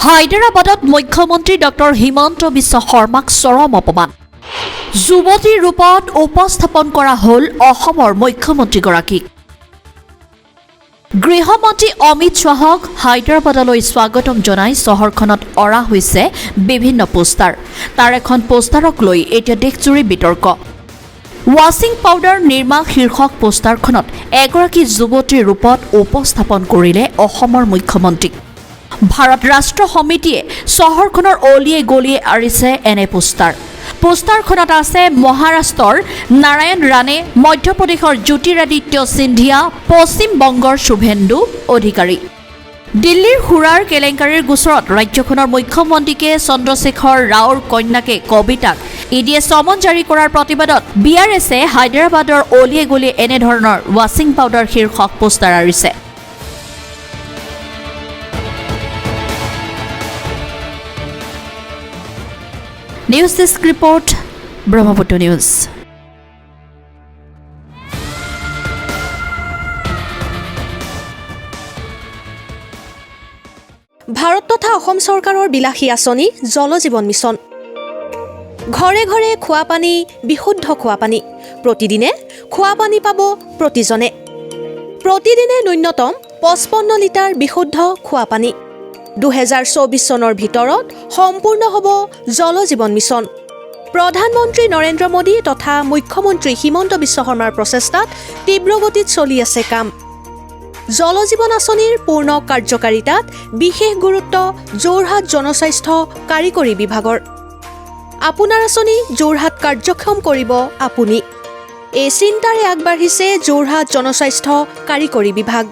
হায়দৰাবাদত মুখ্যমন্ত্ৰী ডক্টৰ হিমন্ত বিশ্ব শৰ্মাক চৰম অপমান যুৱতীৰ ৰূপত উপস্থাপন কৰা হ'ল অসমৰ মুখ্যমন্ত্ৰীগৰাকীক গৃহমন্ত্ৰী অমিত শ্বাহক হায়দৰাবাদলৈ স্বাগতম জনাই চহৰখনত অৰা হৈছে বিভিন্ন পোষ্টাৰ তাৰ এখন পোষ্টাৰক লৈ এতিয়া দেশজুৰি বিতৰ্ক ৱাশ্বিং পাউডাৰ নিৰ্মা শীৰ্ষক পোষ্টাৰখনত এগৰাকী যুৱতীৰ ৰূপত উপস্থাপন কৰিলে অসমৰ মুখ্যমন্ত্ৰীক ভাৰত ৰাষ্ট্ৰ সমিতিয়ে চহৰখনৰ অলিয়ে গলিয়ে আৰিছে এনে পোষ্টাৰখনত আছে মহাৰাষ্ট্ৰৰ নাৰায়ণ ৰাণে মধ্যপ্ৰদেশৰ জ্যোতিৰাদিত্য সিন্ধিয়া পশ্চিম বংগৰ শুভেন্দু অধিকাৰী দিল্লীৰ সুৰাৰ কেলেংকাৰীৰ গোচৰত ৰাজ্যখনৰ মুখ্যমন্ত্ৰীকে চন্দ্ৰশেখৰ ৰাওৰ কন্যাকে কবিতাক ইডিয়ে সমন জাৰি কৰাৰ প্ৰতিবাদত বিআৰএছে হায়দৰাবাদৰ অলিয়ে গলিয়ে এনেধৰণৰ ৱাশ্বিং পাউডাৰ শীৰ্ষক পোষ্টাৰ আৰিছে news desk report Brahmaputra news Bharat তথা অসম চৰকাৰৰ বিলাসী আঁচনি জল জীৱন মিছন ঘৰে ঘৰে খোৱা পানী বিশুদ্ধ খোৱা পানী প্ৰতিদিনে খোৱা পানী পাব প্ৰতিজনে প্ৰতিদিনে ন্যূনতম 55 লিটাৰ বিশুদ্ধ খোৱা পানী 2024 চনৰ ভিতৰত সম্পূৰ্ণ হ'ব জল জীৱন মিছন প্ৰধানমন্ত্ৰী নৰেন্দ্ৰ মোদী তথা মুখ্যমন্ত্ৰী হিমন্ত বিশ্ব শৰ্মাৰ প্ৰচেষ্টাত তীব্ৰ গতিত চলি আছে কাম জল জীৱন আঁচনিৰ পূৰ্ণ কাৰ্যকাৰিতাত বিশেষ গুৰুত্ব যোৰহাট জনস্বাস্থ্য কাৰিকৰী বিভাগৰ আপোনাৰ আঁচনি যোৰহাট কাৰ্যক্ষম কৰিব আপুনি এই চিন্তাৰে আগবাঢ়িছে যোৰহাট জনস্বাস্থ্য কাৰিকৰী বিভাগ